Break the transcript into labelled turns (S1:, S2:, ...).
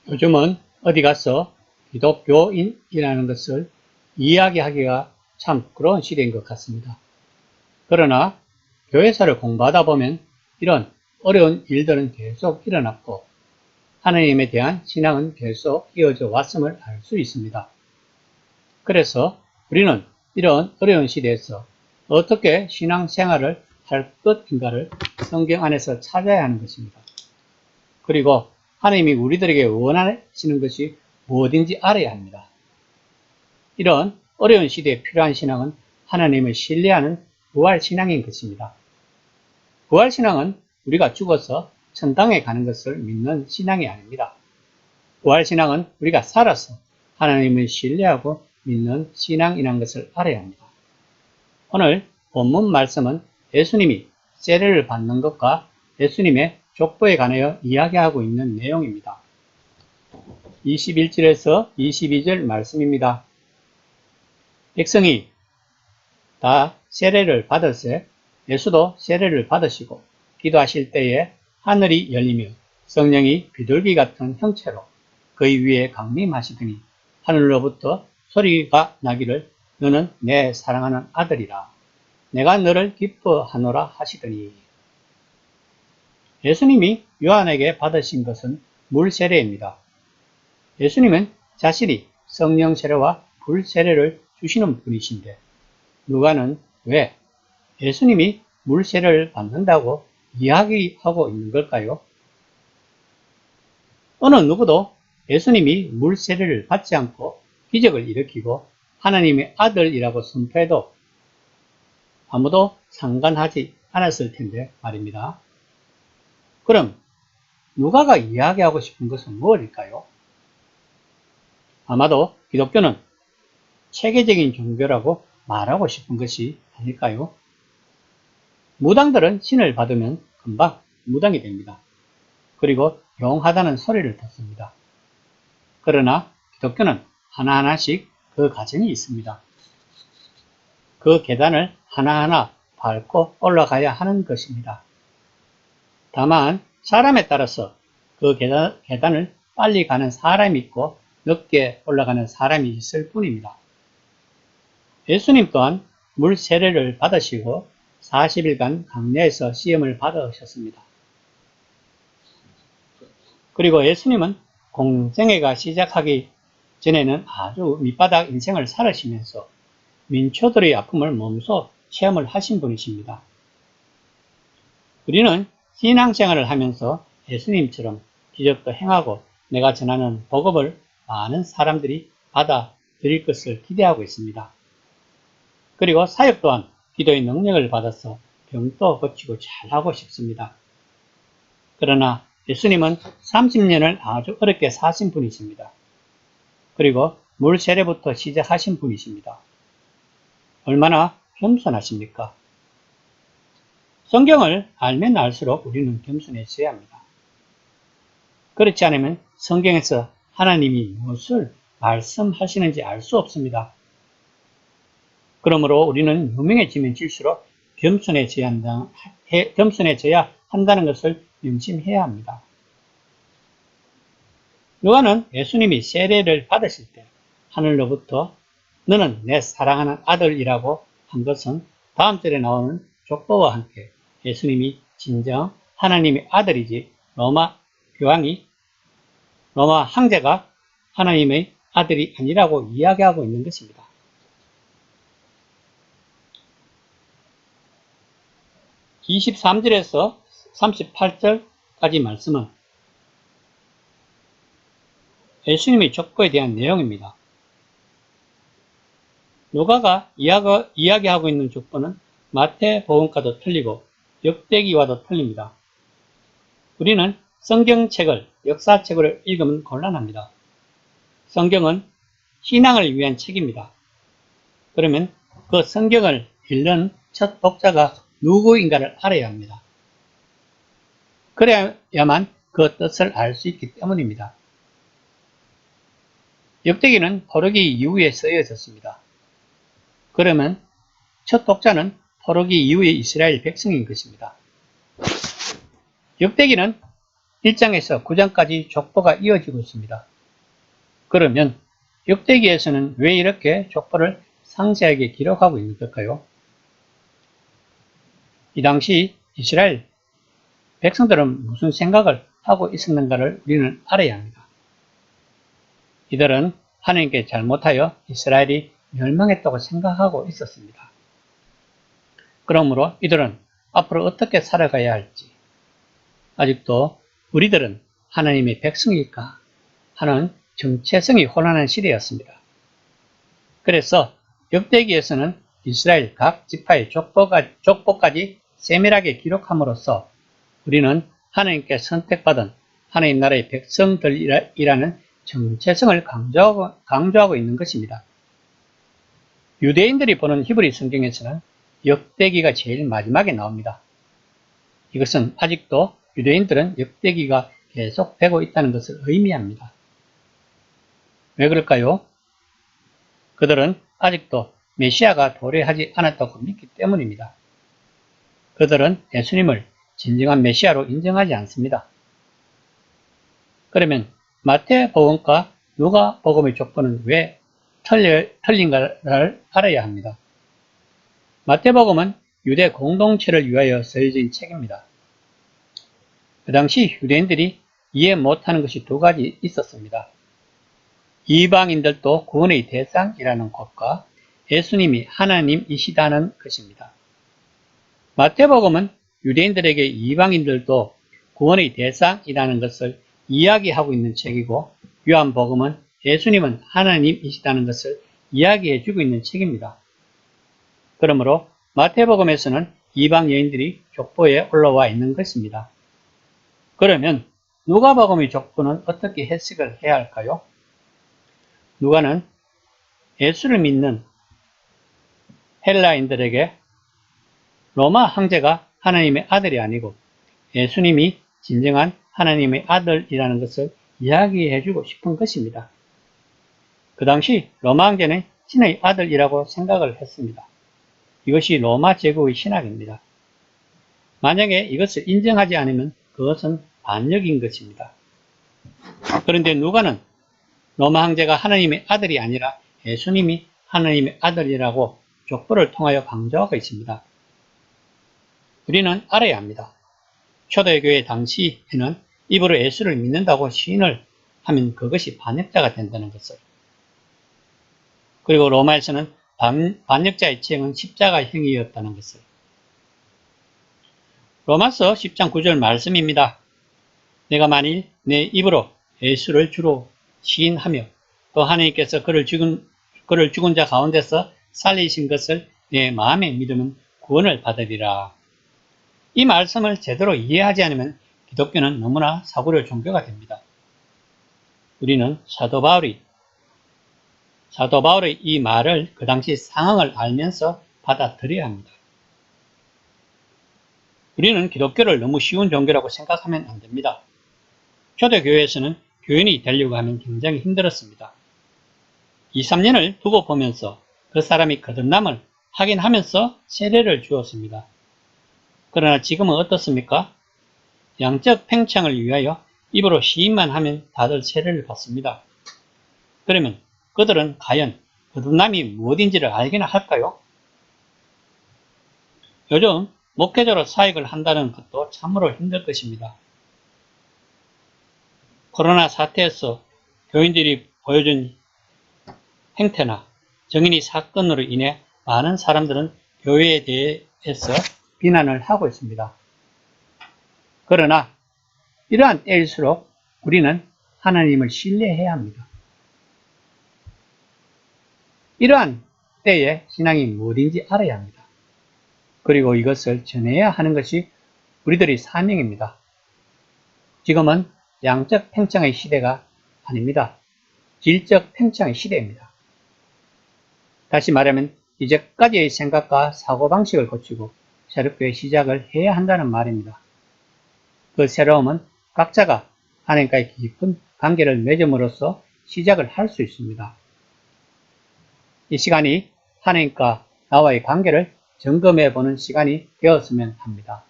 S1: 요즘은 어디 가서 기독교인이라는 것을 이야기하기가 참 부끄러운 시대인 것 같습니다. 그러나 교회사를 공부하다 보면 이런 어려운 일들은 계속 일어났고 하나님에 대한 신앙은 계속 이어져 왔음을 알 수 있습니다. 그래서 우리는 이런 어려운 시대에서 어떻게 신앙생활을 할 것인가를 성경 안에서 찾아야 하는 것입니다. 그리고 하나님이 우리들에게 원하시는 것이 무엇인지 알아야 합니다. 이런 어려운 시대에 필요한 신앙은 하나님을 신뢰하는 부활신앙인 것입니다. 부활신앙은 우리가 죽어서 천당에 가는 것을 믿는 신앙이 아닙니다. 부활신앙은 우리가 살아서 하나님을 신뢰하고 믿는 신앙이라는 것을 알아야 합니다. 오늘 본문 말씀은 예수님이 세례를 받는 것과 예수님의 족보에 관하여 이야기하고 있는 내용입니다. 21절에서 22절 말씀입니다. 백성이 다 세례를 받으세 예수도 세례를 받으시고 기도하실 때에 하늘이 열리며 성령이 비둘기 같은 형체로 그의 위에 강림하시더니 하늘로부터 소리가 나기를 너는 내 사랑하는 아들이라 내가 너를 기뻐하노라 하시더니 예수님이 요한에게 받으신 것은 물 세례입니다. 예수님은 자신이 성령 세례와 불 세례를 주시는 분이신데 누가는 왜 예수님이 물 세례를 받는다고 이야기하고 있는 걸까요? 어느 누구도 예수님이 물 세례를 받지 않고 기적을 일으키고 하나님의 아들이라고 선포해도 아무도 상관하지 않았을 텐데 말입니다. 그럼 누가가 이야기하고 싶은 것은 무엇일까요? 아마도 기독교는 체계적인 종교라고 말하고 싶은 것이 아닐까요? 무당들은 신을 받으면 금방 무당이 됩니다. 그리고 용하다는 소리를 듣습니다. 그러나 기독교는 하나하나씩 그 과정이 있습니다. 그 계단을 하나하나 밟고 올라가야 하는 것입니다. 다만 사람에 따라서 그 계단을 빨리 가는 사람이 있고 늦게 올라가는 사람이 있을 뿐입니다. 예수님 또한 물 세례를 받으시고 40일간 강야에서 시험을 받으셨습니다. 그리고 예수님은 공생애가 시작하기 전에는 아주 밑바닥 인생을 살으시면서 민초들의 아픔을 몸소 체험을 하신 분이십니다. 우리는 신앙생활을 하면서 예수님처럼 기적도 행하고 내가 전하는 복음을 많은 사람들이 받아들일 것을 기대하고 있습니다. 그리고 사역 또한 기도의 능력을 받아서 병도 고치고 잘하고 싶습니다. 그러나 예수님은 30년을 아주 어렵게 사신 분이십니다. 그리고 물 세례부터 시작하신 분이십니다. 얼마나 겸손하십니까? 성경을 알면 알수록 우리는 겸손해져야 합니다. 그렇지 않으면 성경에서 하나님이 무엇을 말씀하시는지 알 수 없습니다. 그러므로 우리는 유명해지면 질수록 겸손해져야 한다는 것을 명심해야 합니다. 요한은 예수님이 세례를 받으실 때 하늘로부터 너는 내 사랑하는 아들이라고 한 것은 다음 절에 나오는 족보와 함께 예수님이 진정 하나님의 아들이지 로마 황제가 하나님의 아들이 아니라고 이야기하고 있는 것입니다. 23절에서 38절까지 말씀은 예수님의 족보에 대한 내용입니다. 누가가 이야기하고 있는 족보는 마태복음과도 틀리고 역대기와도 틀립니다. 우리는 성경책을, 역사책을 읽으면 곤란합니다. 성경은 신앙을 위한 책입니다. 그러면 그 성경을 읽는 첫 독자가 누구인가를 알아야 합니다. 그래야만 그 뜻을 알 수 있기 때문입니다. 역대기는 포로기 이후에 쓰여졌습니다. 그러면 첫 독자는 포로기 이후의 이스라엘 백성인 것입니다. 역대기는 1장에서 9장까지 족보가 이어지고 있습니다. 그러면 역대기에서는 왜 이렇게 족보를 상세하게 기록하고 있는 걸까요? 이 당시 이스라엘 백성들은 무슨 생각을 하고 있었는가를 우리는 알아야 합니다. 이들은 하나님께 잘못하여 이스라엘이 멸망했다고 생각하고 있었습니다. 그러므로 이들은 앞으로 어떻게 살아가야 할지, 아직도 우리들은 하나님의 백성일까 하는 정체성이 혼란한 시대였습니다. 그래서 역대기에서는 이스라엘 각 지파의 족보까지 세밀하게 기록함으로써 우리는 하나님께 선택받은 하나님 나라의 백성들이라는 정체성을 강조하고 있는 것입니다. 유대인들이 보는 히브리 성경에서는 역대기가 제일 마지막에 나옵니다. 이것은 아직도 유대인들은 역대기가 계속되고 있다는 것을 의미합니다. 왜 그럴까요? 그들은 아직도 메시아가 도래하지 않았다고 믿기 때문입니다. 그들은 예수님을 진정한 메시아로 인정하지 않습니다. 그러면 마태복음과 누가복음의 족보는 왜 틀린가를 알아야 합니다. 마태복음은 유대 공동체를 위하여 쓰여진 책입니다. 그 당시 유대인들이 이해 못하는 것이 두 가지 있었습니다. 이방인들도 구원의 대상이라는 것과 예수님이 하나님이시다는 것입니다. 마태복음은 유대인들에게 이방인들도 구원의 대상이라는 것을 이야기하고 있는 책이고, 요한복음은 예수님은 하나님이시다는 것을 이야기해주고 있는 책입니다. 그러므로 마태복음에서는 이방 여인들이 족보에 올라와 있는 것입니다. 그러면 누가복음의 족보는 어떻게 해석을 해야 할까요? 누가는 예수를 믿는 헬라인들에게 로마 황제가 하나님의 아들이 아니고 예수님이 진정한 하나님의 아들이라는 것을 이야기해주고 싶은 것입니다. 그 당시 로마 황제는 신의 아들이라고 생각을 했습니다. 이것이 로마 제국의 신학입니다. 만약에 이것을 인정하지 않으면 그것은 반역인 것입니다. 그런데 누가는 로마 황제가 하나님의 아들이 아니라 예수님이 하나님의 아들이라고 족보를 통하여 강조하고 있습니다. 우리는 알아야 합니다. 초대교회 당시에는 입으로 예수를 믿는다고 시인을 하면 그것이 반역자가 된다는 것을. 그리고 로마에서는 반역자의 죄는 십자가형이었다는 것을. 로마서 10장 9절 말씀입니다. 내가 만일 내 입으로 예수를 주로 시인하며 또 하나님께서 그를 죽은 자 가운데서 살리신 것을 내 마음에 믿으면 구원을 받으리라. 이 말씀을 제대로 이해하지 않으면 기독교는 너무나 사고려 종교가 됩니다. 우리는 사도 바울의 이 말을 그 당시 상황을 알면서 받아들여야 합니다. 우리는 기독교를 너무 쉬운 종교라고 생각하면 안 됩니다. 초대교회에서는 교인이 되려고 하면 굉장히 힘들었습니다. 2, 3년을 두고 보면서 그 사람이 거듭남을 확인하면서 세례를 주었습니다. 그러나 지금은 어떻습니까? 양적 팽창을 위하여 입으로 시인만 하면 다들 세례를 받습니다. 그러면 그들은 과연 거듭남이 무엇인지를 알기나 할까요? 요즘 목회자로 사역을 한다는 것도 참으로 힘들 것입니다. 코로나 사태에서 교인들이 보여준 행태나 정인이 사건으로 인해 많은 사람들은 교회에 대해서 비난을 하고 있습니다. 그러나 이러한 때일수록 우리는 하나님을 신뢰해야 합니다. 이러한 때에 신앙이 무엇인지 알아야 합니다. 그리고 이것을 전해야 하는 것이 우리들의 사명입니다. 지금은 양적 팽창의 시대가 아닙니다. 질적 팽창의 시대입니다. 다시 말하면 이제까지의 생각과 사고방식을 고치고 새롭게 시작을 해야 한다는 말입니다. 그 새로움은 각자가 하나님과의 깊은 관계를 맺음으로써 시작을 할 수 있습니다. 이 시간이 하나님과 나와의 관계를 점검해 보는 시간이 되었으면 합니다.